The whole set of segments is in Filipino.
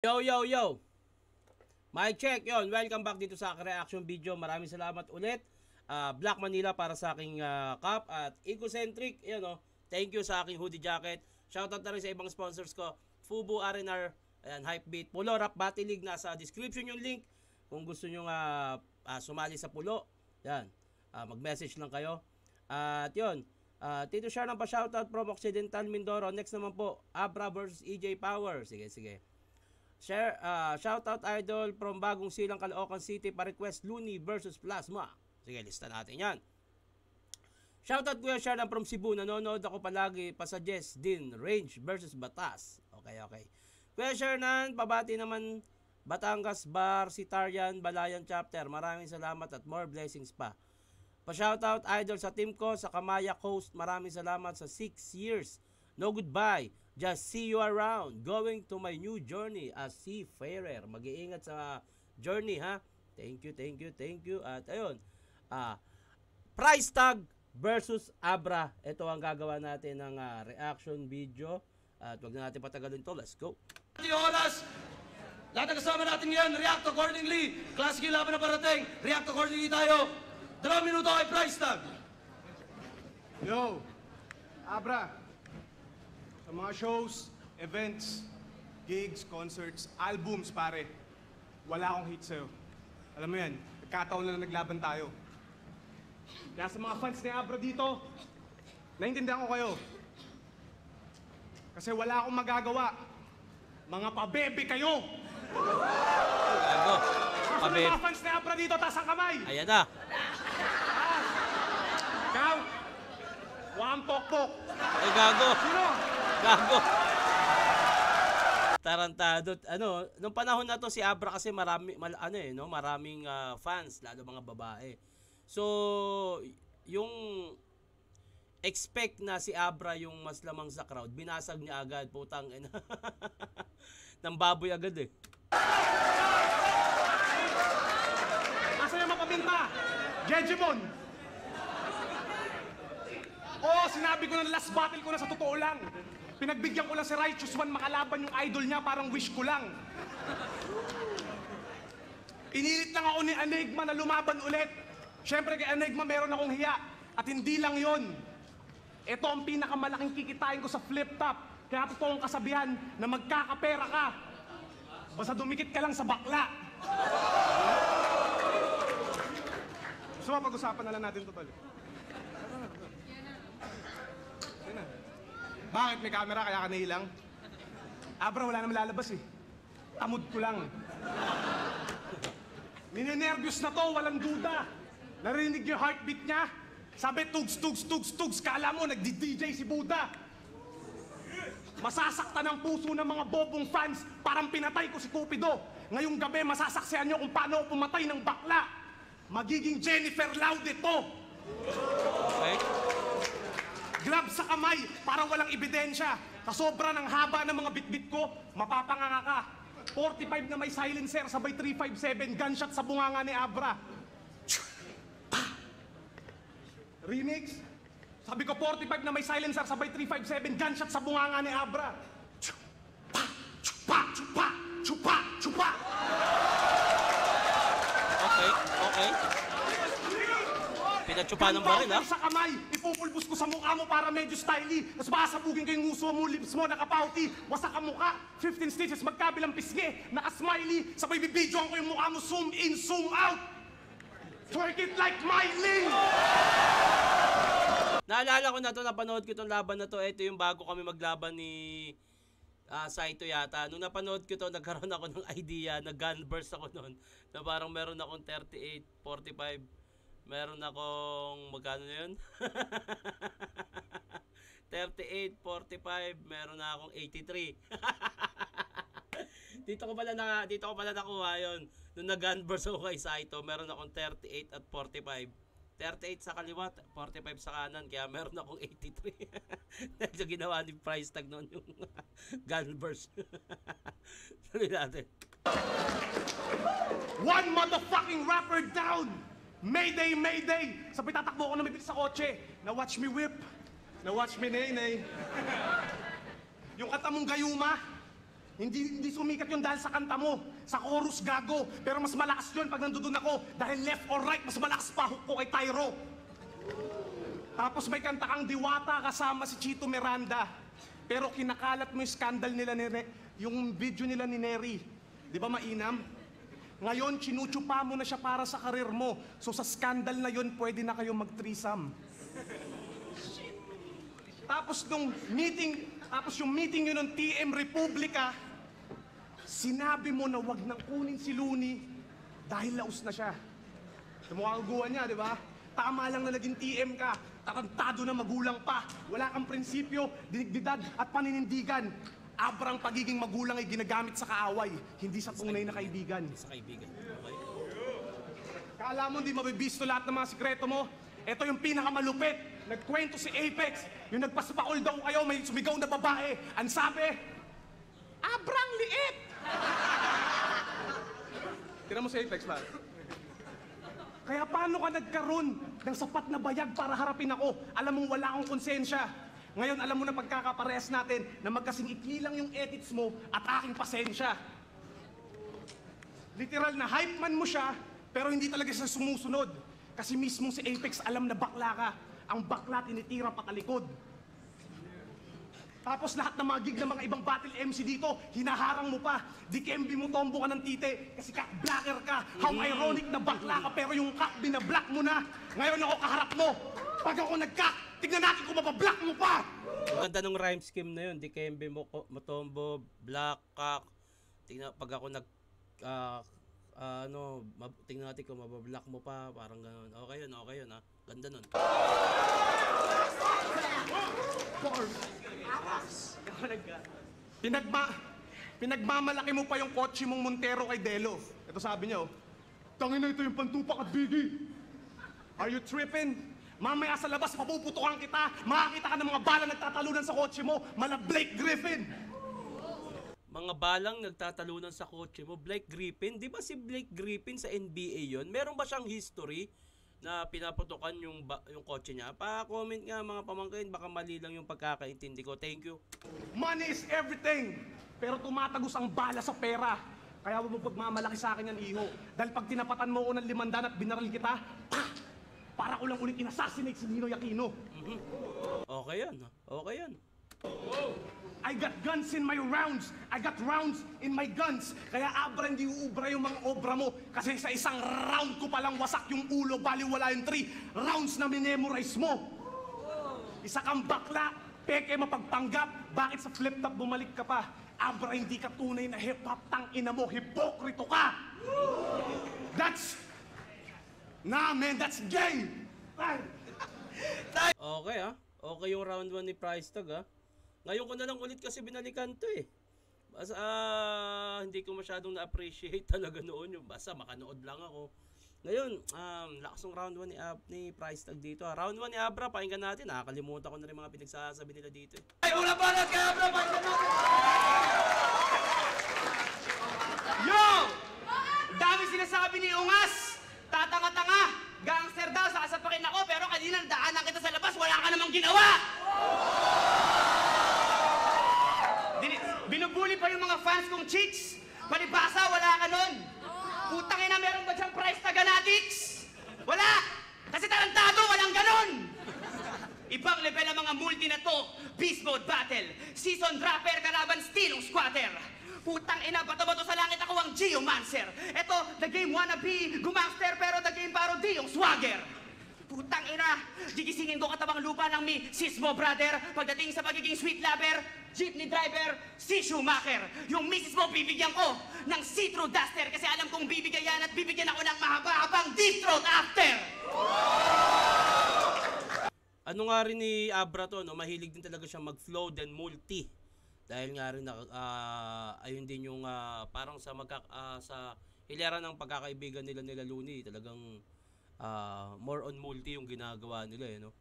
Yo, yo, yo! Mic check, yon. Welcome back dito sa aking reaction video. Maraming salamat ulit. Black Manila para sa aking cup at Ecocentric, yun o. Thank you sa aking hoodie jacket. Shoutout na rin sa ibang sponsors ko. Fubu R&R, ayan, Hypebeat, Pulo Rap Battle League. Nasa description yung link. Kung gusto nyo sumali sa Pulo, yan. Mag-message lang kayo. At yun, Tito Share ng pa-shoutout from Occidental Mindoro. Next naman po, Abra vs EJ Power. Sige, sige. Shoutout idol from Bagong Silang, Caloocan City, pa-request Looney versus Plasma. Sige, lista natin yan. Shoutout Kuya Shardan from Cebu, nanonood ako palagi, pa-suggest din Range versus Batas. Okay, okay. Kuya Shardan, pabati naman Batangas Bar, Sitarian, Balayan Chapter. Maraming salamat at more blessings pa. Pa-shoutout idol sa team ko sa Kamaya Coast. Maraming salamat sa 6 years. No goodbye. Just see you around. Going to my new journey as seafarer. Mag-iingat sa journey, ha? Thank you, thank you, thank you. At ayun, price tag versus Abra. Ito ang gagawa natin ng reaction video. At wag na natin patagalin to. Let's go. Oras, lahat ng kasama natin ngayon, react accordingly. Classic yung laban na parating. React accordingly tayo. 2 minuto kay price tag. Yo, Abra. Sa mga shows, events, gigs, concerts, albums, pare, wala akong hit sa'yo. Alam mo yan, nagkataon lang na naglaban tayo. Kaya sa mga fans ni Abra dito, naiintindihan ko kayo. Kasi wala akong magagawa. Mga pabebe kayo! Gago. Ako ng mga fans ni Abra dito, taas ang kamay! Ayan na. Ikaw, walang pokpok. Ay, gago. Sino? Gago. Tarantado. Ano, nung panahon na to si Abra kasi maraming fans, lalo mga babae. So, yung expect na si Abra yung mas lamang sa crowd, binasag niya agad, putang ina. Nang baboy agad eh. Asa yung mapabinta? Jejemon! Oo, sinabi ko na last battle ko na sa totoo lang. Pinagbigyan ko lang si Righteous One makalaban yung idol niya, parang wish ko lang. Pinilit lang ako ni Enigma na lumaban ulit. Siyempre kay Enigma meron akong hiya. At hindi lang yon. Ito ang pinakamalaking kikitain ko sa flip top. Kaya totoo ang kasabihan na magkakapera ka. Basta dumikit ka lang sa bakla. Gusto mo pag-usapan na lang natin ito, tol? Bakit may camera kaya ka nahilang? Abra, wala naman lalabas eh. Tamod ko lang. Ninenervyos na to, walang duda. Narinig yung heartbeat niya? Sabi, tugs, tugs, tugs, tugs. Kala mo, nagdi-DJ si Buddha. Masasaktan ang puso ng mga bobong fans. Parang pinatay ko si Cupido. Ngayong gabi, masasaksihan niyo kung paano ako pumatay ng bakla. Magiging Jennifer Laude to. Okay. Gloves sa kamay para walang ebidensya. Sa sobra ng haba ng mga bitbit ko, mapapanganga ka. 45 na may silencer, sabay 357, gunshot sa bunganga ni Abra. Remix? Sabi ko 45 na may silencer, sabay 357, gunshot sa bunganga ni Abra. Chupa, chupa, chupa, chupa, chupa. Okay, okay. Pinatsupa ng baril, ha? Sa kamay, ipupulbos ko sa mukha mo para medyo stylish. Tapos basabugin ko yung nguso mo, lips mo, nakapauti. Wasak ang mukha, 15 stitches, magkabilang pisngi, naka-smiley. Sabay bibidyoan ko yung mukha mo, zoom in, zoom out. Twerk it like Miley! Naalala ko na to, napanood ko itong laban na to. Ito yung bago kami maglaban ni Saito yata. Nung napanood ko to, nagkaroon ako ng idea, nag-gun burst ako noon. Na parang meron akong 38, 45. Meron akong, magkano na yun? 38, 45, meron na akong 83. dito ko pala nakuha yun. Nung nag-gunburst ako kay Saito, meron akong 38 at 45. 38 sa kaliwa, 45 sa kanan, kaya meron akong 83. Dahil ginawa ni price tag noon yung gunburst. Sabi natin. One motherfucking rapper down! Mayday, Mayday! Sabi tatakbo ako na mabilis sa kotse. Na watch me whip. Na watch me nay-nay. Yung kanta mong gayuma, Hindi sumikat yun dahil sa kanta mo. Sa chorus, gago. Pero mas malakas yun pag nandun ako. Dahil left or right, mas malakas pa hook ko kay Tyro. Tapos may kanta kang Diwata kasama si Chito Miranda. Pero kinakalat mo yung scandal nila yung video nila ni Neri. Di ba mainam? Ngayon, chinuchupa mo na siya para sa karir mo. So sa scandal na yun, pwede na kayo mag-threesome. Tapos yung meeting yun ng TM Republika, sinabi mo na wag nang kunin si Looney dahil laos na siya. Mukha kaguhan niya, di ba? Tama lang na naging TM ka, tarantado na magulang pa, wala kang prinsipyo, dinigdidad at paninindigan. Abrang pagiging magulang ay ginagamit sa kaaway, hindi sa tunay na kaibigan. Sa kaibigan. Okay. Kala mo hindi mabibisto lahat ng mga sikreto mo? Ito yung pinakamalupit. Nagkwento si Apex, yung nagpasapakol daw kayo, may sumigaw na babae. Ang sabi, Abrang liit! Tira mo si Apex, ba? Kaya paano ka nagkaroon ng sapat na bayag para harapin ako? Alam mong wala akong konsensya. Ngayon, alam mo na pagkakaparehas natin na magkasing ikli lang yung edits mo at aking pasensya. Literal na hype man mo siya, pero hindi talaga siya sumusunod. Kasi mismo si Apex alam na bakla ka. Ang bakla tinitira patalikod. Tapos lahat ng mga gig ng mga ibang battle MC dito, hinaharang mo pa. Dikembe mo, tombo ka ng tite. Kasi blacker ka. How ironic na bakla ka, pero yung kak, binablock mo na. Ngayon ako kaharap mo. Pag ako nagkak, tignan natin kung mapablock mo pa. Ang ganda ng rhyme scheme na yun. Dikembe mo, Motombo, Black Cock. Tingnan, pag ako tingnan natin kung mabablock mo pa. Parang gano'n. Okay yun ha. Ganda nun. Pinagmamalaki mo pa yung kotse mong Montero kay Delo. Ito sabi niya, tangin na ito yung pantupak at bigi. Are you tripping? Mamaya sa labas, papuputukan kita. Makakita ka ng mga bala nagtatalunan sa kotse mo. Mala Blake Griffin. Mga balang nagtatalunan sa kotse mo. Blake Griffin? Di ba si Blake Griffin sa NBA yon? Meron ba siyang history na pinaputukan yung kotse niya? Pa-comment nga mga pamangkin, baka mali lang yung pagkakaintindi ko. Thank you. Money is everything. Pero tumatagos ang bala sa pera. Kaya huwag mo pagmamalaki sa akin yan, iho. Dahil pag tinapatan mo ko ng 500 at binaril kita, para ko lang ulit inassassinate si Ninoy Aquino. Okay yan. Okay yan. I got guns in my rounds. I got rounds in my guns. Kaya Abra, hindi uubra yung mga obra mo. Kasi sa isang round ko palang wasak yung ulo, baliwala yung 3 rounds na minemorize mo. Isa kang bakla, peke mapagpanggap. Bakit sa flip top bumalik ka pa? Abra, hindi ka tunay na hip-hop, tangina mo, hipokrito ka! Nah, man, that's gay! Okay ha. Okay yung round 1 ni Price Tag ha. Ngayon ko na lang ulit kasi binalikan to eh. Basta hindi ko masyadong na-appreciate talaga noon yung basta makanood lang ako. Ngayon, lakas ng round 1 ni Price Tag dito ha. Round 1 ni Abra, pakinggan natin. Nakakalimutan ko na rin mga pinagsasabi nila dito eh. Ay, una para kay Abra, pakinggan natin! Yo! Dami sinasabi ni Ungas! Tatanga-tanga! Gangster daw, sasapakin ako, pero kanina daanan kita sa labas, wala ka namang ginawa! Binubuli pa yung mga fans kong chicks! Palibasa, wala ka nun! Putang ina, meron ba diyang price tag fanatics? Wala! Kasi tarantado, walang ganon! Ibang level ang mga multi na to. Beast Mode Battle. Season Rapper, kalaban stilong squatter. Putang ina, bato-bato sa langit ako ang Geomancer. Eto, the game wannabe, gumangster pero the game parody yung swagger. Putang ina, gigisingin ko katabang lupa ng mi Sismo brother. Pagdating sa pagiging sweet lover, jeepney driver, si Schumacher. Yung misis mo bibigyan ko ng see-through duster kasi alam kong bibigyan yan at bibigyan ako ng mahaba-habang deep throat after. Ano nga rin ni Abra to, no? Mahilig din talaga siya mag-flow then multi. Dahil nga rin ayun din yung parang sa sa hilera ng pagkakaibigan nila Looney, talagang more on multi yung ginagawa nila eh, no?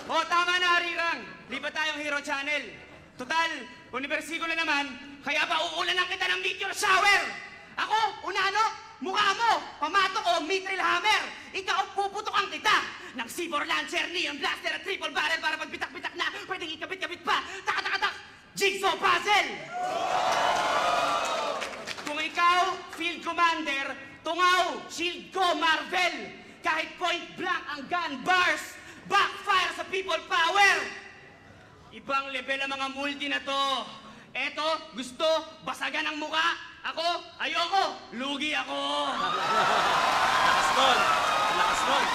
O, tama na, Harirang. Lipat tayong Hero Channel. Total, universigo na naman, kaya ba uulanan kita ng meteor shower? Ako, unano, mukha mo, pamato ko, mithril hammer. Ikaw, puputokan kita ng Seaboard Lancer, Neon Blaster at Triple Barrel para pag bitak-bitak na, pwedeng ikabit-kabit pa. Tak-tak-tak! Jigsaw puzzle! Kung ikaw, Field Commander, tungaw, shield ko, Marvel! Kahit point blank ang gun bars, backfire sa people power! Ibang level ang mga multi na to. Eto, gusto, basagan ang muka. Ako, ayoko, lugi ako. Lakas nun! Lakas nun!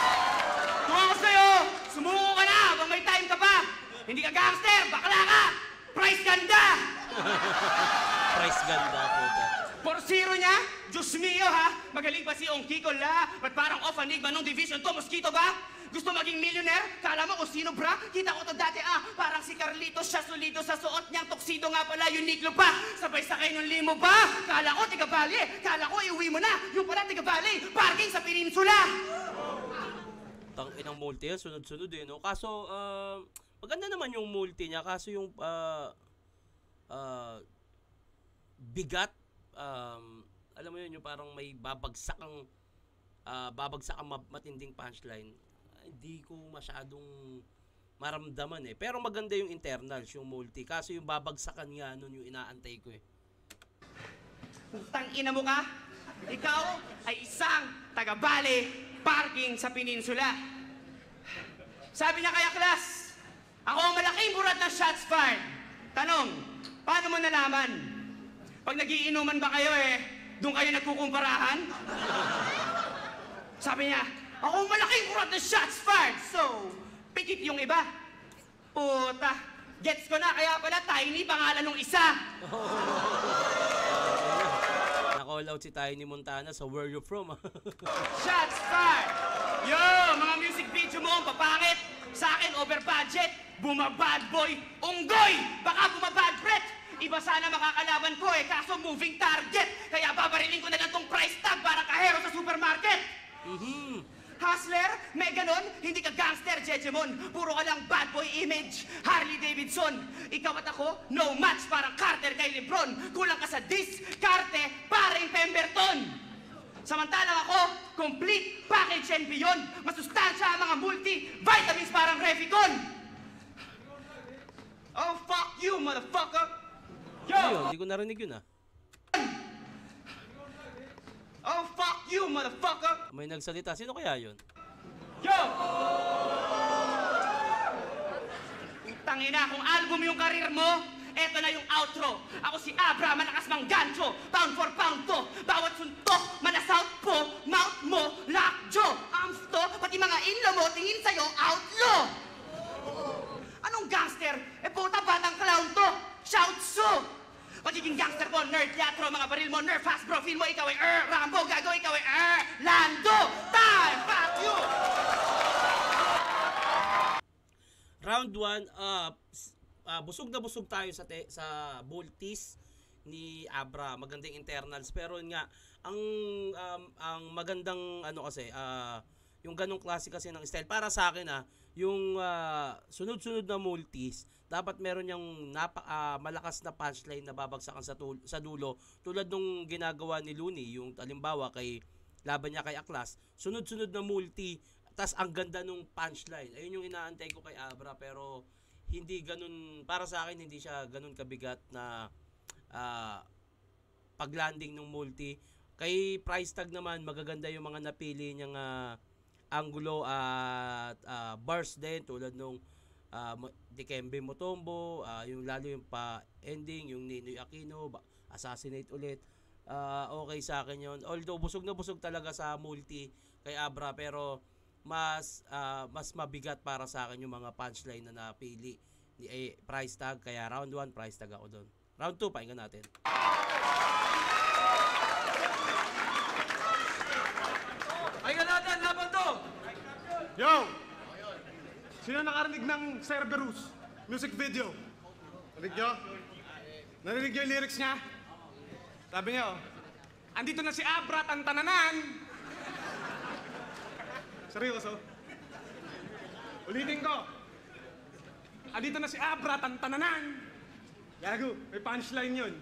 Kung ako sa'yo, sumuko ka na habang may time ka pa. Hindi ka gangster, bakla ka. Price ganda. Price ganda po ito. Por zero niya, Diyos mio ha. Magaling pa si Ongkiko la. Ba't parang off enigma nung division to, mosquito ba? Gusto maging millionaire? Kala mo kung sino bra? Kita ko to dati parang si Carlitos, siya solido sa suot niyang tuxedo nga pala, Uniqlo pa. Sabay sakay nung limo pa. Kala ko tiga Bali, kala ko iuwi mo na. Yung pala tiga Bali, parking sa peninsula. Tang inang multi yan, sunod-sunod eh, no? Kaso, maganda naman yung multi niya, kaso yung bigat, alam mo yun, yung parang may babagsak ang matinding punchline. Hindi ko masyadong maramdaman eh. Pero maganda yung internals, yung multi. Kaso yung babagsakan nga nun yung inaantay ko eh. Putang ina mo ka? Ikaw ay isang taga-Bali, parking sa peninsula. Sabi niya kaya class, ako ang malaking burat ng shots fired. Tanong, paano mo nalaman? Pag nagiinuman ba kayo doon kayo nagkukumparahan? Sabi niya, ako ang malaking burat ng shots fired. So, pikit yung iba. Puta, gets ko na, kaya pala Tiny pangalan nung isa. Nakall out si Tiny Montana sa Where You From. Shots fired! Yo, mga music video mo ang papangit. Sa akin, over budget. Bumabad boy. Unggoy! Baka bumabad Brett. Iba sana makakalaban ko kaso moving target. Kaya babarilin ko na lang tong price tag para kahero sa supermarket. Hustler, may ganon, hindi ka gangster, Jejemon. Puro ka lang bad boy image, Harley Davidson. Ikaw at ako, no match, parang Carter kay Lebron. Kulang ka sa diskarte, paring Pemberton. Samantalang ako, complete package and beyond. Masustansya ang mga multi-vitamins parang Revicon. Oh, fuck you, motherfucker! Ayun, hindi ko narinig yun Oh, fuck you, motherfucker! May nagsalita. Sino kaya yun? Yo! Tangina, kung album yung karir mo, eto na yung outro. Ako si Abra, malakas mang gancho. Pound for pound to. Bawat suntok, manasout po. Mouth mo, lockjaw. Arms to, pati mga inlo mo, tingin sa'yo, outlaw. Anong gangster? Puta, batang clown to. Shout so. Pagiging gangster mo, nerd, teatro, mga baril mo, nerf, fast bro, feel mo, ikaw ay Rambo, gago, ikaw ay Lando. Time, fuck you! Round 1, busog na busog tayo sa multis ni Abra. Magandang internals. Pero nga, ang magandang kasi, yung ganong klase kasi ng style. Para sa akin yung sunod-sunod na multis, dapat meron yung malakas na punchline na babagsakan sa dulo. Tulad nung ginagawa ni Looney, yung halimbawa laban niya kay Aklas, sunod-sunod na multi, tas ang ganda nung punchline. Ayun yung inaantay ko kay Abra, pero hindi ganun, para sa akin hindi siya ganun kabigat na paglanding ng multi. Kay price tag naman, magaganda yung mga napili niyang angulo at bars din, tulad nung Dikembe Mutombo, yung lalo yung pa-ending, yung Ninoy Aquino, assassinate ulit. Okay sa akin yun. Although busog na busog talaga sa multi kay Abra, pero mas mabigat para sa akin yung mga punchline na napili ni price tag. Kaya round 1, price tag ako doon. Round 2, pakinggan natin. Pakinggan natin, laban to! Yo! Sino nakarinig ng Cerberus music video? Narinig nyo? Narinig nyo yung lyrics niya? Sabi niya, andito na si Abra, tantananan! Seryoso? Ulitin ko. Andito na si Abra, tantananan! Gago, may punchline yun.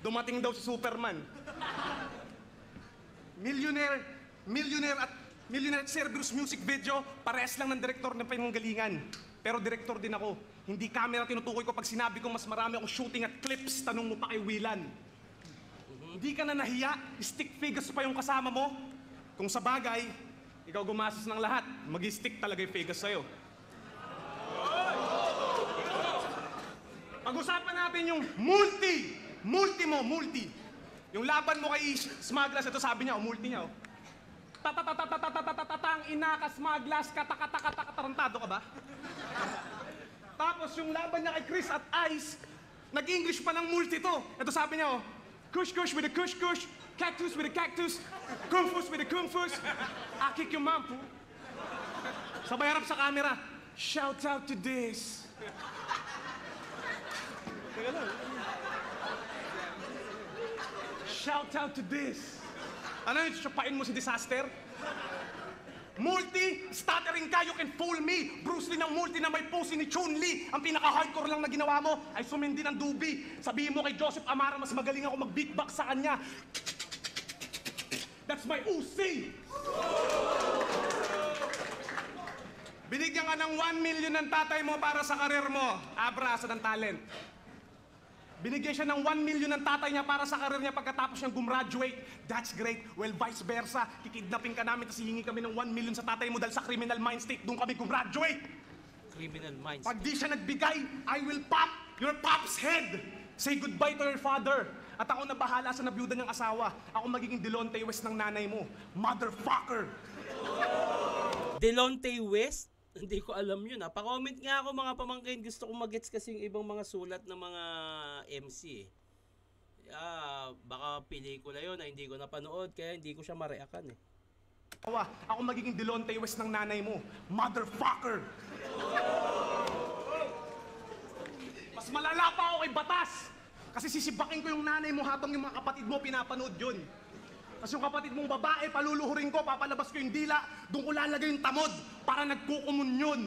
Dumating daw si Superman. Millionaire at Cerberus music video, parehas lang ng direktor na pinanggalingan. Pero direktor din ako. Hindi camera tinutukoy ko pag sinabi kong mas marami akong shooting at clips, tanong mo pa kay Willan. Hindi ka na nahiya, stick figures pa yung kasama mo. Kung sa bagay, ikaw gumastos ng lahat, mag-stick talaga yung figures sa'yo. Pag-usapan natin yung multi. Yung laban mo kay Smaglas, ito sabi niya, multi niya, Tatang ina ka Smaglas, tarantado ka ba? Tapos yung laban niya kay Chris at Ice, nag-English pa ng multi to. Ito sabi niya, kush with a kush, cactus with a cactus, kung-fus with a kung-fus, I kick your mom, po. Sabay harap sa camera, shout out to this. Teka lang. Shout out to this. Ano yun, siyapain mo si Disaster? Multi, stuttering ka, you can fool me. Bruce Lee ng multi na may pose ni Chun-Li. Ang pinaka-hardcore lang na ginawa mo ay sumindi ng dubi. Sabihin mo kay Joseph Amara, mas magaling ako mag-beatbox sa kanya. That's my Uzi. Binigyan ka ng 1 million ng tatay mo para sa karir mo. Abra, asa ng talent. Binigyan siya ng 1 million ng tatay niya para sa karir niya pagkatapos niyang gumraduate. That's great. Well, vice versa. Kikidnapin ka namin tapos hihingi kami ng 1 million sa tatay mo dahil sa criminal mind state. Doon kami gumraduate. Criminal minds. Pag di siya nagbigay, I will pop your pop's head. Say goodbye to your father. At ako na bahala sa nabiyuda niyang asawa. Ako magiging Delonte West ng nanay mo. Motherfucker! Delonte West? Hindi ko alam yun ha. Pa-comment nga ako mga pamangkin. Gusto kong mag-gets kasi yung ibang mga sulat ng mga MC eh. Baka pelikula yun na hindi ko napanood kaya hindi ko siya mareakan eh. Ako magiging Delonte West ng nanay mo. Motherfucker! Mas malala pa ako kay Batas! Kasi sisibakin ko yung nanay mo habang yung mga kapatid mo pinapanood yun. Tapos yung kapatid mong babae, paluluhurin ko, papalabas ko yung dila, doon ko lalagay yung tamod para nagkukumunyon.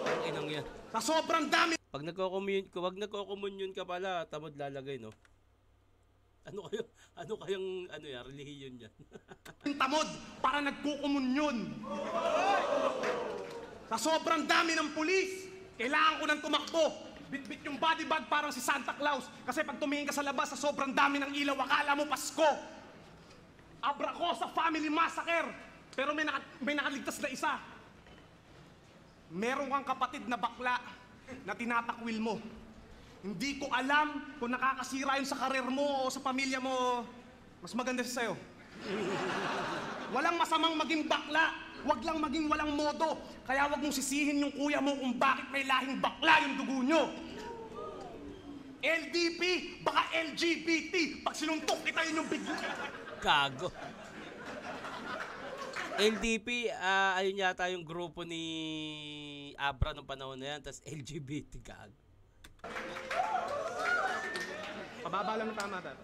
Ang inang yan. Sa sobrang dami Pag nagko-communion ka pala, tamod lalagay no? Ano kayang relihiyon yan? yung tamod para nagkukumunyon. Sa sobrang dami ng pulis, kailangan ko nang tumakbo. Bit-bit yung body bag parang si Santa Claus. Kasi pag tumingin ka sa labas, sa sobrang dami ng ilaw, akala mo Pasko. Abra ko sa family massacre. Pero may nakaligtas na isa. Meron kang kapatid na bakla na tinatakwil mo. Hindi ko alam kung nakakasira yun sa karir mo o sa pamilya mo. Mas maganda siya sa'yo. Walang masamang maging bakla. Wag lang maging walang modo. Kaya wag mong sisihin yung kuya mo kung bakit may lahing bakla yung dugo nyo. LDP, baka LGBT. Pag sinuntok kita yun yung bigla. Gago. LDP, ayun yata yung grupo ni Abra nung panahon na yan, tas LGBT gago. Pababa lang ng tama, Dad.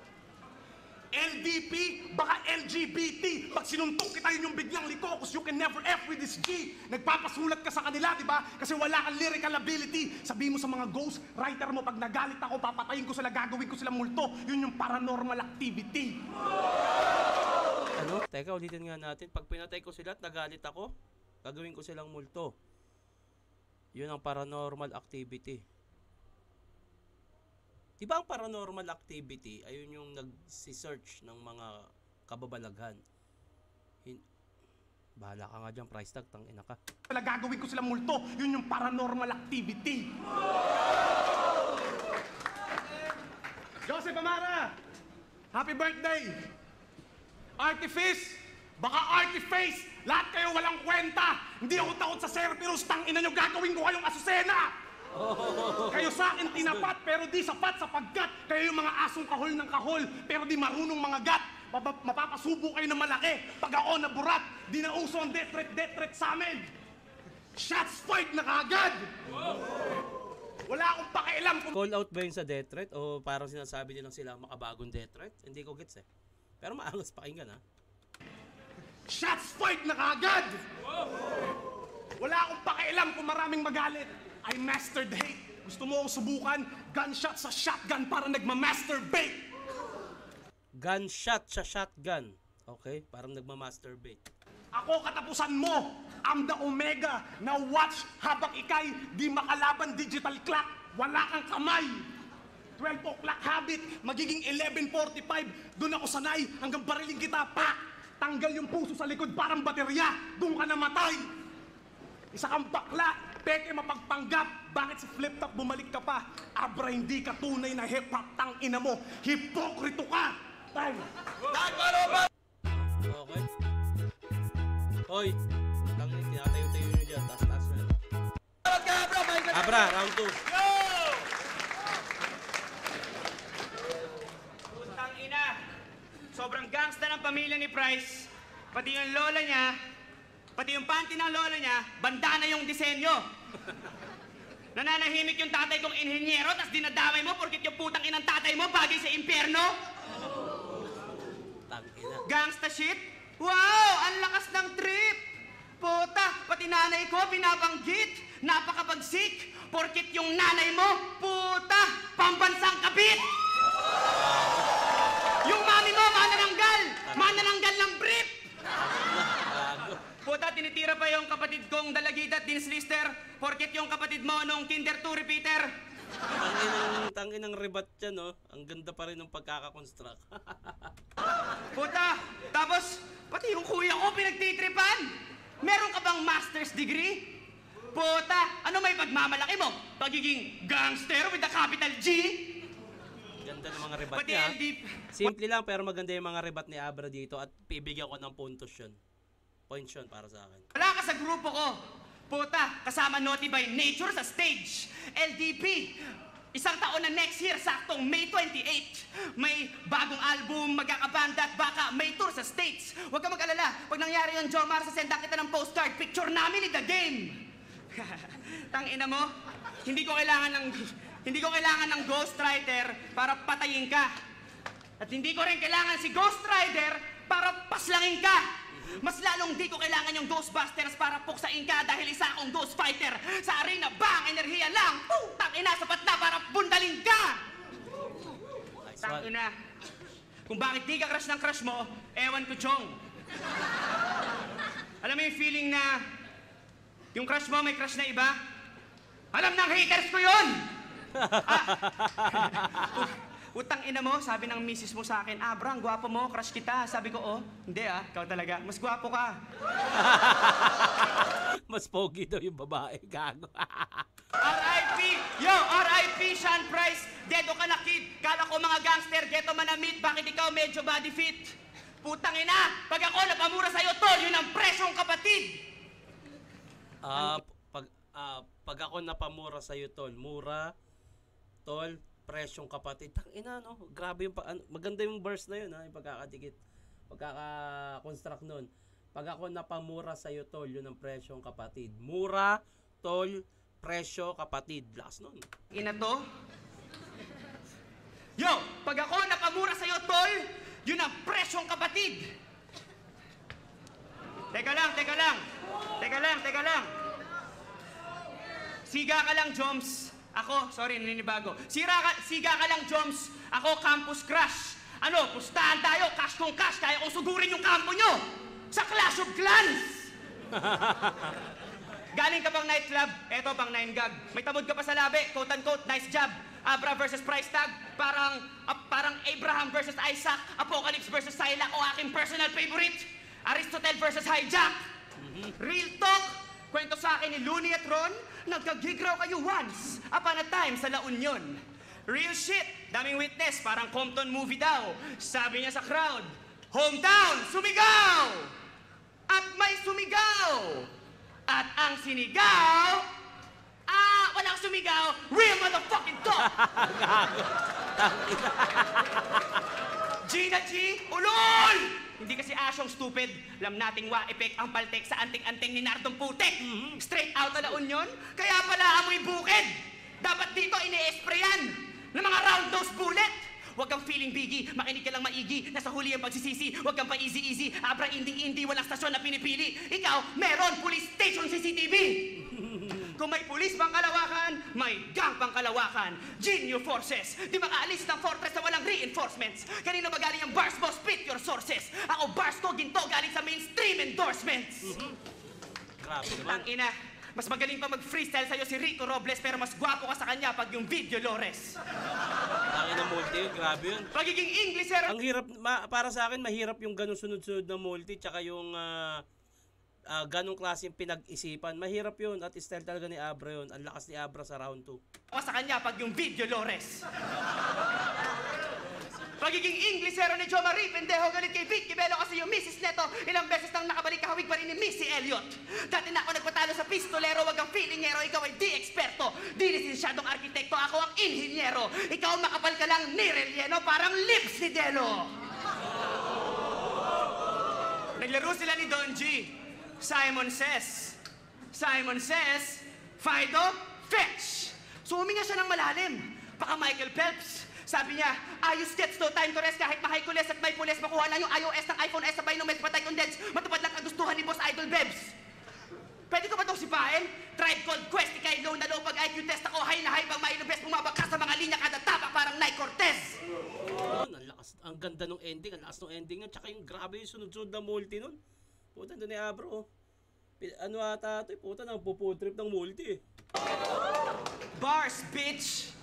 LDP, baka LGBT. Pag sinuntok kita yun yung biglang liko, cause you can never F with this G. Nagpapasulat ka sa kanila, di ba? Kasi wala kang lyrical ability. Sabihin mo sa mga ghost writer mo, pag nagalit ako, papatayin ko sila, gagawin ko sila multo. Yun yung paranormal activity. Ano? Teka, ulitin nga natin. Pag pinatay ko sila at nagalit ako, gagawin ko silang multo. Yun ang paranormal activity. Di ba ang paranormal activity, ayun yung nag-search ng mga kababalaghan. Bahala ka nga dyan, price tag, tang ina ka. Gagawin ko sila multo, yun yung paranormal activity. Joseph Amara, happy birthday! Artifice, baka artiface, lahat kayo walang kwenta. Hindi ako takot sa Serpirus, tang ina nyo, gagawin ko kayong asusena! Kayo sa akin tinapat pero di sapat sapagkat kayo yung mga asong kahol ng kahol pero di marunong mga gat. Mapapasubo kayo ng malaki pag ako naburat. Di na uso ang death threat sa amin. Shots fired na kagad. Wala akong pakialam kung Call out ba yun sa death threat o parang sinasabi nilang sila makabagong death threat? Hindi ko gets eh. Pero maangas pakinggan ha. shots fired na kagad. Wala akong pakialam kung maraming magalit. I mastered hate. Gusto mo akong subukan? Gunshot sa shotgun para nagma-masturbate. Gunshot sa shotgun. Okay, parang nagma-masturbate. Ako katapusan mo. I'm the Omega na watch habang ikay di makalaban digital clock. Wala kang kamay. 12 o'clock habit, magiging 11:45. Doon ako sanay hanggang bariling kita, pa! Tanggal yung puso sa likod parang baterya. Doon ka namatay. Isa kang bakla, peke mapagpanggap. Bakit sa flip top bumalik ka pa? Abra, hindi ka tunay na hip-hop, tang ina mo. Hipokrito ka! Time! Okay. Hoy, tangin, tinatayo-tayo nyo dyan. Taas-taas nyo. Abra, round 2. Putang ina. Sobrang gangsta ng pamilya ni Price. Pati yung lola niya, pati yung panty ng lola niya, bandana yung disenyo. Nananahimik yung tatay kong inhinyero, tas dinadamay mo porkit yung putang inang tatay mo bagay sa impyerno. Tangina. Gangsta shit? Wow! Ang lakas ng trip! Puta, pati nanay ko binabanggit. Napakabagsik. Porkit yung nanay mo, puta, pambansang kabit! Yung mami mo, manananggal! Manananggal ng brief! Puta, tinitira pa yung kapatid kong dalagita at dinslister. Porkit yung kapatid mo nung kinder 2 repeater. Tangin ng rebat yan, no? Ang ganda pa rin ng pagkakakonstruct. Puta, tapos pati yung kuya ko pinagtitripan. Meron ka bang master's degree? Puta, ano may pagmamalaki mo? Pagiging gangster with a capital G? Ganda ng mga rebat Pati niya. LD... Simple lang pero maganda yung mga rebat ni Abra dito at bibigyan ko ng puntos yun. Points yun para sa akin. Wala ka sa grupo ko. Puta, kasama Naughty by Nature sa stage. LDP, isang taon na next year, saktong May 28. May bagong album, magkakabanda at baka may tour sa States. Huwag ka mag-alala, pag nangyari yun, Jomar, sasenda kita ng postcard, picture namin in the game. Tangina mo, hindi ko kailangan ng ghostwriter para patayin ka. At hindi ko rin kailangan si Ghost Rider para paslangin ka. Mas lalong di ko kailangan yung Ghostbusters para puksain ka dahil isa akong Ghost Fighter. Sa arena, bang, enerhiya lang. Tangina, sapat na para bundalin ka. Nice one. Tangina, kung bakit di ka crush ng crush mo, ewan ko, Chong. Alam mo yung feeling na yung crush mo may crush na iba? Alam ng haters ko yun! Utang ina mo, sabi ng misis mo sa akin, Abra, ang gwapo mo, crush kita. Sabi ko, oh, hindi ikaw talaga, mas gwapo ka. Mas pogi daw yung babae, gago. R.I.P. Yo, R.I.P. Sean Price, dedo ka na kid. Kala ko mga gangster, geto manamit, bakit ikaw medyo body fit? Putang ina, pag ako napamura sa'yo, tol, yun ang presyong kapatid. Pag ako napamura sa'yo, tol, mura, tol, presyong kapatid. Tangina, no? Grabe yung maganda yung verse na yun, ha? Yung pagkakadikit. Pagkaka-construct nun. Pag ako napamura sa'yo, tol, yun ang presyong kapatid. Mura, tol, presyo, kapatid. Last nun. Ina to? Yo, pag ako napamura sa'yo, tol, yun ang presyong kapatid. Teka lang. Siga ka lang, Joms. Ako, sorry, naninibago. Siga ka lang, Joms. Ako, campus crush. Ano, pustahan tayo, cash kong cash. Kaya kong sugurin yung kampo nyo. Sa Clash of Clans. Galing ka bang nightclub? Eto, pang 9 gag. May tamod ka pa sa labi, quote-unquote, nice job. Abra versus price tag. Parang Abraham versus Isaac. Apocalypse versus Silac. O aking personal favorite. Aristotle versus Hijack. Real talk. Kwento sa akin ni Looney at Ron, nagka-gig raw kayo once upon a time sa La Union. Real shit, daming witness, parang Compton movie daw. Sabi niya sa crowd, hometown, sumigaw! At may sumigaw! At ang sinigaw, walang sumigaw, real motherfucking talk! Gina G, ulol! Hindi kasi asyong stupid. Alam nating wa-epek ang paltek sa anting-anting ni Nardong Putek. Straight out na La Union. Kaya pala amoy bukid. Dapat dito ini-sprayan ng mga round nose bullet. Huwag kang feeling biggie, makinig ka lang maigi. Nasa huli ang pagsisisi, huwag kang pa easy-easy. Abra inding-indi, walang stasyon na pinipili. Ikaw, meron police station CCTV. Kung may pulis pang Kalawakan, may gang pang Kalawakan. Genio forces, di makaalis ng fortress na walang reinforcements. Kanino ba galing ang bars mo? Spit your sources. Ako bars ko, ginto, galing sa mainstream and endorsements. Grabe naman. Ang ina, mas magaling pa mag-freestyle sa'yo si Rico Robles pero mas gwapo ka sa kanya pag yung video Lores. Tangin ng multi yun, grabe yun. Pagiging Englishero. Ang hirap, para sa akin, mahirap yung ganong sunod-sunod na multi, tsaka yung ganong klaseng pinag-isipan. Mahirap yun, at style talaga ni Abra yun. Ang lakas ni Abra sa round 2. Sa kanya pag yung video Lores. Pagiging Englishero ni Jo Marie, pendeho galit kay Vicky Bello kasi yung Mrs. Neto, ilang beses nang nakabalik kahawig pa rin ni Missy Elliot. Dati na ako nagpatalo sa pistolero, wag kang feelingero, ikaw ay di eksperto. Di lisensyadong arkitekto, ako ang inhinyero. Ikaw makapal ka lang ni Relleno, parang lips ni Delo. Naglaro sila ni Don G. Simon says, Fido, fetch! So huminga siya ng malalim. Baka Michael Phelps. Sabi niya, ayos gets, no time to rest kahit mahay kules at may pules. Makuha lang yung iOS ng iPhone S sabay no meds patay condens. Matupad lang kagustuhan ni Boss Idol Bebs. Pwede ko ba itong sipain? Tribe called Quest, ikay low na low pag IQ test ako. High na high pag mailubes, bumaba ka sa mga linya kada tapak parang Nike Cortez. Yun, ang lakas, ang ganda ng ending, ang lakas ng ending nun. Tsaka yung grabe yung sunod-sunod na multi nun. Puta, doon ni Abra, oh. Ano ata ito, puta, nagpo-trip ng multi, eh. Bars, bitch!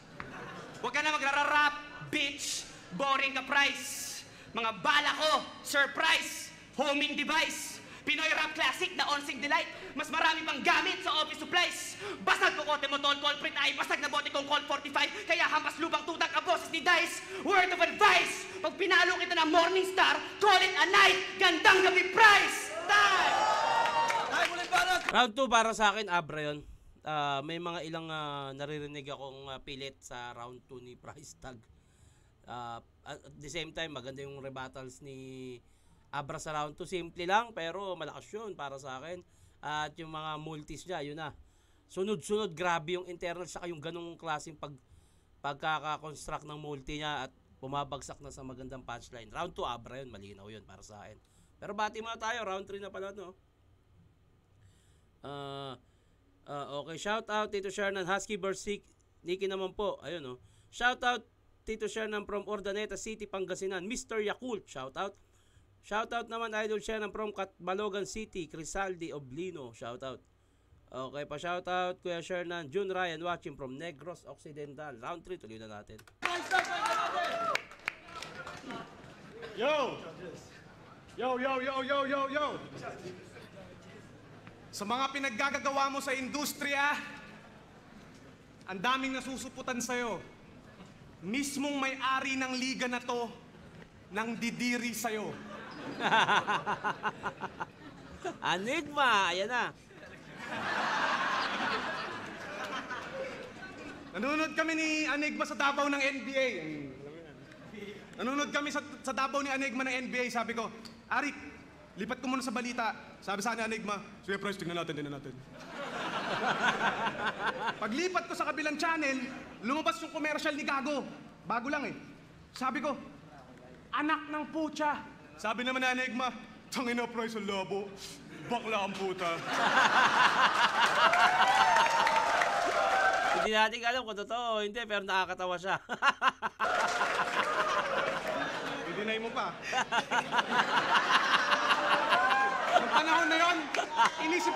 Huwag ka na magrararap, bitch! Boring ka, price! Mga bala ko, surprise! Homing device! Pinoy rap classic na onsing delight. Mas marami pang gamit sa office supplies. Basag ko kote mo tol, culprit ay basag na bote kong Colt 45. Kaya hampas lubang tutang ka boses ni Dice. Word of advice! Pag pinalo kita ng Morning Star, call it a night. Gandang gabi price! Time! Time ulit para! Round 2 para sa akin, Abra yun. May mga ilang naririnig akong pilit sa round 2 ni Price Tag. At the same time, maganda yung rebuttals ni Abra sa round 2. Simple lang, pero malakas yun para sa akin. At yung mga multis niya, yun na. Sunod-sunod, grabe yung internal, saka yung ganong klaseng pagkaka-construct ng multi niya at bumabagsak na sa magandang punchline. Round 2, Abra yun, malinaw yun para sa akin. Pero bati muna tayo, round 3 na pala, no? Okay, shout out Tito Shernan, Husky Bersik, Nikki naman po, ayun no. Shout out Tito Shernan from Ordaneta City, Pangasinan, Mr. Yakult, shout out. Shout out naman Idol Shernan from Balogan City, Crisaldi Oblino, shout out. Okay, pa shout out Kuya Shernan, June Ryan watching from Negros Occidental. Round 3, tuloy na natin. Yo! Yo! Sa mga pinaggagawa mo sa industriya, ang daming nasusuputan sa'yo. Mismong may-ari ng liga na to, nang didiri sa'yo. Enigma, ayan na. Nanonood kami ni Enigma sa Davao ng NBA. Nanonood kami sa Davao ni Enigma ng NBA. Sabi ko, Arik, lipat ko muna sa balita. Sabi sa akin ni Enigma, sige Price, tingnan natin. Paglipat ko sa kabilang channel, lumabas yung commercial ni Gago. Bago lang eh. Sabi ko, anak ng putya. Sabi naman ni Enigma, tangina Price ang labo. Bakla ang puta. Hindi natin alam kung totoo o hindi, pero nakakatawa siya. Dinay mo pa. Nung panahon na yon, inisip,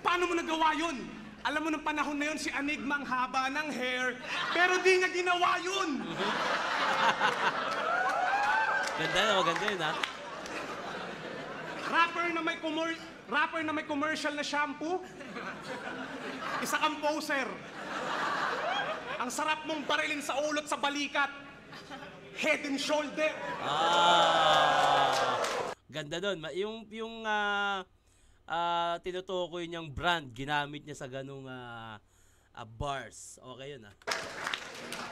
paano mo nagawa yun? Alam mo, nung panahon na yon, si Enigma ang haba ng hair, pero di niya ginawa yun. Ganda na, maganda yun ha. Rapper na may commercial na shampoo, isa kang poser. Ang sarap mong barilin sa ulot sa balikat. Head and shoulder. Ganda doon. Yung tinutukoy niyang brand, ginamit niya sa ganung bars. Okay yun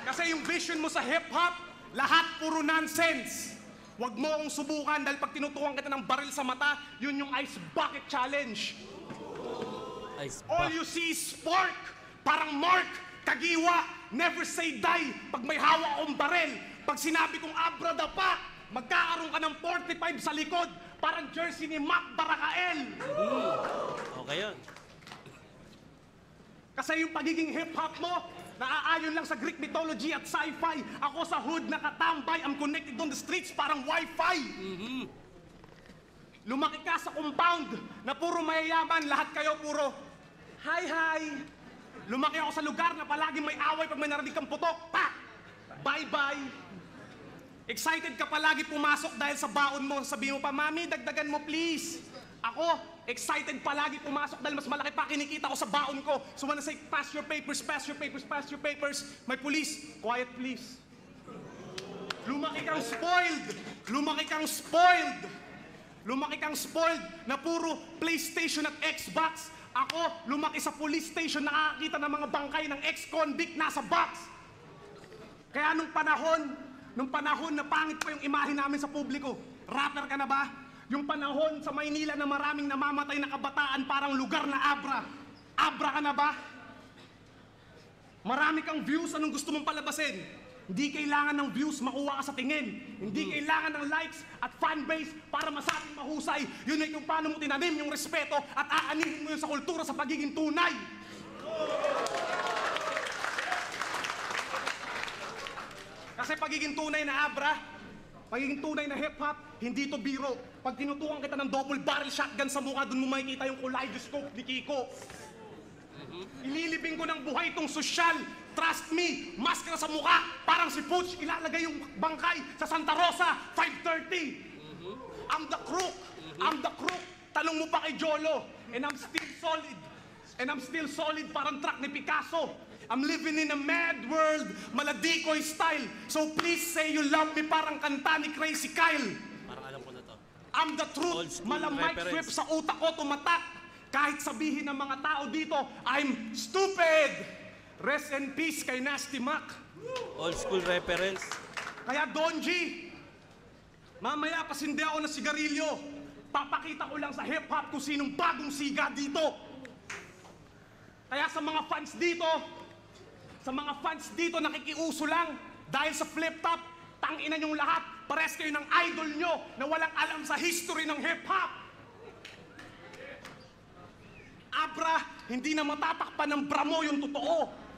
Kasi yung vision mo sa hip-hop, lahat puro nonsense. Huwag mo akong subukan dahil pag tinutukan kita ng baril sa mata, yun yung ice bucket challenge. All you see is spark. Parang Mark, Kagiwa, never say die. Pag may hawak akong baril, pag sinabi kong Abra pa, magkakaroon ka ng 45 sa likod. Parang jersey ni Mac Barakael. Okay yun. Kasi yung pagiging hip-hop mo, naaayon lang sa Greek mythology at sci-fi. Ako sa hood nakatambay, I'm connected on the streets parang Wi-Fi. Lumaki ka sa compound na puro mayayaman, lahat kayo puro hi. Lumaki ako sa lugar na palaging may away pag may narinig kang putok. Pa! Bye-bye. Excited ka palagi pumasok dahil sa baon mo. Sabihin mo pa, Mami, dagdagan mo please. Ako, excited palagi pumasok dahil mas malaki pa kinikita ko sa baon ko. So when I say, pass your papers, pass your papers, pass your papers, my police, quiet please. Lumaki kang spoiled. Lumaki kang spoiled. Lumaki kang spoiled na puro PlayStation at Xbox. Ako, lumaki sa police station, nakakita ng mga bangkay ng ex-convict nasa box. Kaya nung panahon na pangit pa yung imahe namin sa publiko, rapper ka na ba? Yung panahon sa Maynila na maraming namamatay na kabataan parang lugar na Abra. Abra ka na ba? Marami kang views, anong gusto mong palabasin? Hindi kailangan ng views, makuha ka sa tingin. Hindi kailangan ng likes at fanbase para masabing mahusay. Yun ay kung paano mo tinanim yung respeto at aanihin mo yun sa kultura sa pagiging tunay. Kasi pagiging tunay na Abra, pagiging tunay na hip-hop, hindi to biro. Pag tinutukan kita ng double barrel shotgun sa mukha, dun mo makikita yung kaleidoscope ni Kiko. Ililibing ko ng buhay itong sosyal. Trust me, maskara sa mukha, parang si Pooch, ilalagay yung bangkay sa Santa Rosa, 5:30. I'm the crook. I'm the crook. Tanong mo pa kay Jolo. And I'm still solid. And I'm still solid, parang truck ni Picasso. I'm living in a mad world, Maladikoy style. So please say you love me, parang kanta ni Crazy Kyle. Parang alam ko na to. I'm the Old truth. school Malamay reference. swift sa utak ko tumatak. Kahit sabihin ng mga tao dito, I'm stupid. Rest in peace kay Nasty Mac. Old school reference. Kaya Donji, mamaya pasindi ako ng sigarilyo. Papakita ko lang sa hip-hop kung sinong bagong siga dito. Kaya sa mga fans dito nakikiuso lang dahil sa flip-top, tanginan yung lahat. Pares kayo ng idol nyo na walang alam sa history ng hip-hop. Abra, hindi na matatakpan ng bramo yung totoo.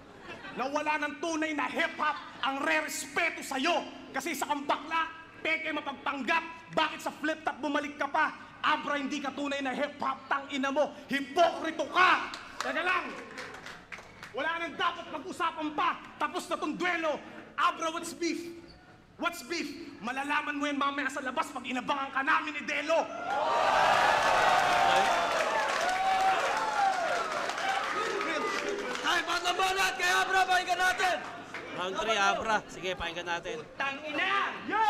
Na wala ng tunay na hip-hop ang re-respeto sa'yo. Kasi sa kang bakla, peke mapagpanggap. Bakit sa flip-top bumalik ka pa? Abra, hindi ka tunay na hip-hop, tangina mo. Hipokrito ka! Teka lang! Wala nang dapat mag-usapan pa. Tapos na tong duelo. Abra, what's beef? What's beef? Malalaman mo yan mamaya sa labas pag inabangan ka namin ni Delo. Ay, mga banat! Kaya Abra, pakinggan natin! Round 3, Abra. Sige, pakinggan natin. Tangina! Yo!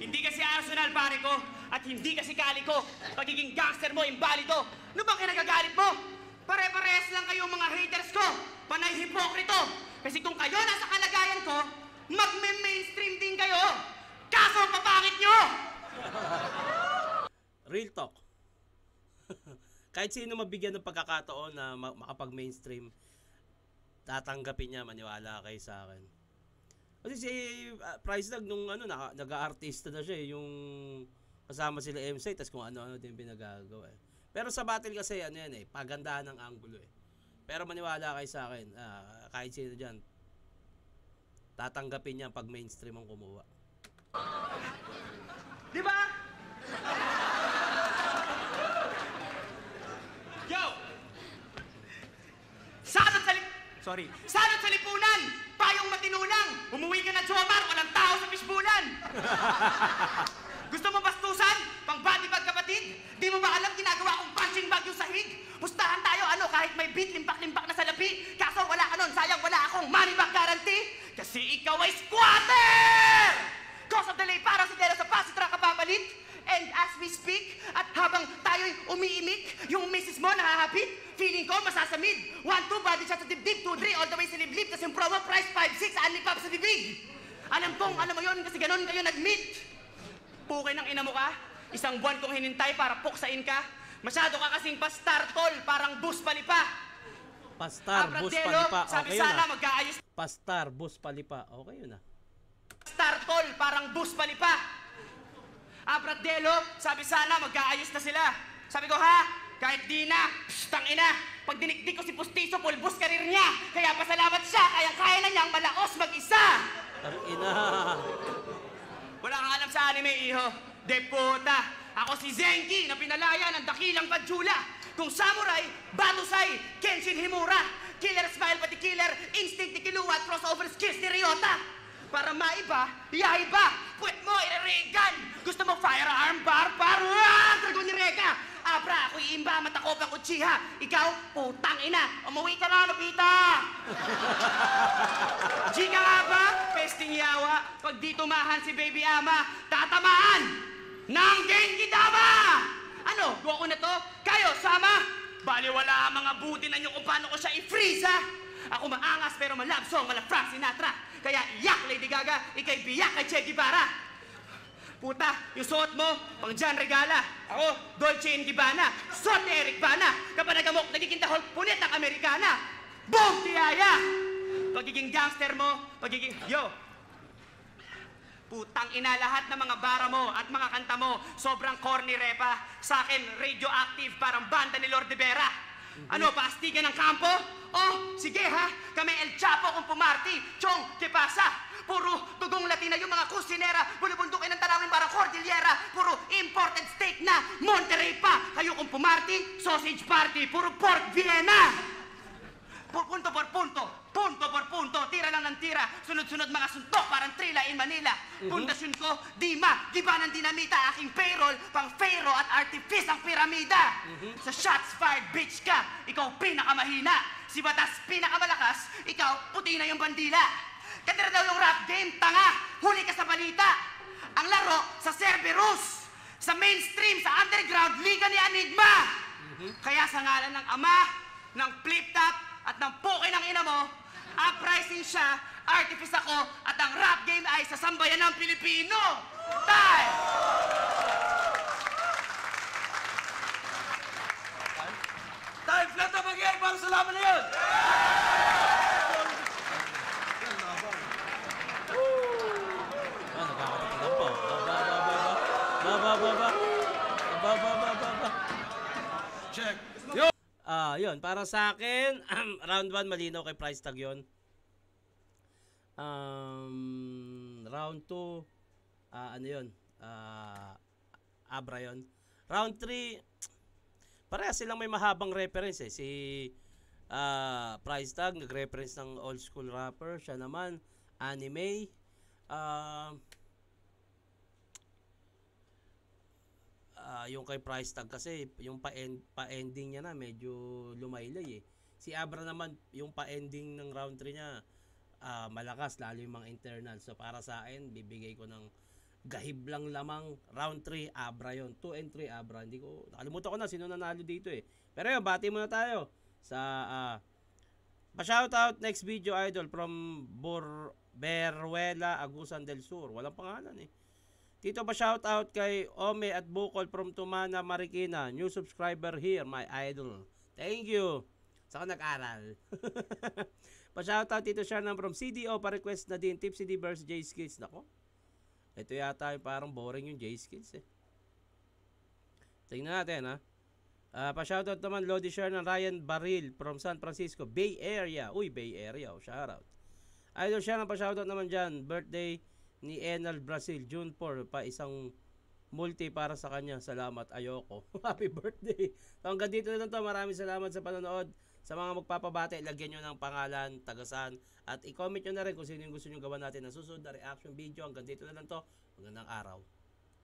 Hindi kasi Arsenal, pare ko, at hindi kasi kali ko. Pagiging gangster mo, imbalido. Ano bang kinagagalit mo? Pare-parehas lang kayong mga haters ko. Panay hipokrito. Kasi kung kayo nasa kalagayan ko, magme-mainstream din kayo. Kaso papangit nyo! Real talk. Kahit sino mabigyan ng pagkakataon na makapag-mainstream, tatanggapin niya, maniwala kayo sa akin. Kasi si Price Tag nung nag-aartista na siya, yung kasama sila MC, tas kung ano-ano din pinagagawa. Pero sa battle kasi, pagandahan ng angulo eh. Pero maniwala kayo sa akin, kahit sino dyan, tatanggapin niya pag mainstream ang kumuha. Di ba? Yo! Sanot sa lipunan! Payong matinulang! Umuwi ka na Jomar, walang tao sa fishbulan! Gusto mo bastusan? Pang body bag kapatid? Di mo ba alam ginagawa kong punching bag yung sahig? Pustahan tayo kahit may beat, limpak-limpak na sa lapi. Kaso wala ka nun, sayang wala akong money back guarantee. Kasi ikaw ay squatter! Cause of delay, parang si Dela sa pasitra ka papalit. And as we speak, at habang tayo'y umiimik, yung misis mo nahahapit, feeling ko masasamid. 1, 2, body shot sa dibdib, 2, 3, all the way sa liblib, tas yung promo price 5, 6, anli pop sa bibig. Alam mo yon kasi ganun kayo nag-meet. Pukay ng ina mo ka, isang buwan kong hinintay para puksain ka. Masyado ka kasing pastar, tol, parang bus palipa. Pastar, bus Abradelo, palipa. sabi Okay yun sana magkaayos. Pastar, bus palipa. Okay yun Pastar, tol, parang bus palipa. Abradelo, sabi sana magkaayos na sila. Sabi ko, ha? Kahit di na, tangina. Pag dinikdik ko si Pustiso, pulbus karir niya. Kaya pasalamat siya, kaya na niyang malaos mag-isa. Ang ina. Wala kang alam sa anime, iho. Deputa, ako si Zenki na pinalaya ng dakilang Badjula. Kung samurai, Batusay, Kenshin Himura, killer smile pati killer, instinct ni Kiluwa at crossover skills ni Ryota. Para maiba, yaiba, puwet mo, ireregan. Gusto mo firearm, bar, dragon ni Reka. Abra, ako iimba, matakop ang uchiha. Ikaw, putang ina, umuwi ka na, Lupita. Chika nga ba, pesting yawa, pag di tumahan si Baby Ama, tatamaan ng Genki Dama! Ano, buwan ko na to? Kayo, sama? Baliwala ang mga buti na nyo kung paano ko siya i-freeze, ha? Ako maangas pero malabsong, mala Frank Sinatra. Kaya iyak, Lady Gaga, ikay biyak kay Che Guevara. Puta, yung suot mo, pang John Regala. Ako, Dolce & Gabbana, suot ni Eric Bana. Kapag nagamok, nagiging tahol punit ng Amerikana. Boom, tiyaya! Pagiging gangster mo, Yo! Putang ina, lahat ng mga bara mo at mga kanta mo, sobrang corny, Repa. Sa akin, radioactive, parang banda ni Lord de Vera. Ano, paastigan ng kampo? Oh, sige ha, kami El Chapo kung pumarty. Chong, que pasa? Puro tugong Latina yung mga kusinera. Bulubundukin ng talawin parang Cordillera. Puro imported steak na Monterrey pa. Kayo kung pumarty, sausage party. Puro pork Vienna. Punto por punto, tira lang ng tira. Sunod-sunod mga suntok, parang trila in Manila. Pundasyon ko, Dima, giba ng dinamita. Aking payroll, pang pharaoh at artifice ang piramida. Sa shots fired, bitch ka, ikaw pinakamahina. Si Batas pinakamalakas, ikaw puti na yung bandila. Katira daw yung rap game, tanga, huli ka sa balita. Ang laro sa Cerberus, sa mainstream, sa underground, liga ni Enigma. Kaya sa ngalan ng Ama, ng flip-top, at ng puki ng ina mo, uprising siya, artifice ako, at ang rap game ay sa sambayan ng Pilipino. Time! Time flat na mag-iay para sa laban na yun! Nakakatikilan po. Ba. Check. Yun, para sa akin, round 1 malinaw kay price tag yun. Round 2, ano yun? Abra yun. Round 3, parehas silang may mahabang reference eh. Si price tag, nag-reference ng old school rapper. Siya naman, anime. Yung kay price tag kasi yung pa-ending niya na medyo lumaylay eh. Si Abra naman yung pa-ending ng round 3 niya malakas, lalo yung mga internal. So para sa akin, bibigay ko ng gahib lang lamang round 3 Abra yon. 2 and 3 Abra. Hindi ko nakalimutan ko na sino nanalo dito eh. Pero yun, bati muna tayo sa pa-shoutout next video idol from Beruela, Agusan del Sur. Walang pangalan eh. Dito pa shoutout kay Ome at Bukol from Tumana, Marikina. New subscriber here, my idol. Thank you. Saka nag-aral. Pa-shoutout dito siya from CDO. Pa-request na din. Tip CD vs. J-Skills. Nako. Ito yata yung parang boring yung J-Skills eh. Tingnan natin ha. Pa-shoutout naman Lodi share ng Ryan Baril from San Francisco, Bay Area. Uy, Bay Area. Oh, shoutout. Idol siya ng pa-shoutout naman dyan. Birthday ni Enal Brazil, June 4, pa isang multi para sa kanya. Salamat, ayoko. Happy birthday. So, hanggang dito na lang to. Maraming salamat sa panonood. Sa mga magpapabate, lagyan nyo ng pangalan, tagasan, at i-comment nyo na rin kung sino yung gusto nyo gawa natin na susunod na reaction video. Hanggang dito na lang to. Magandang araw.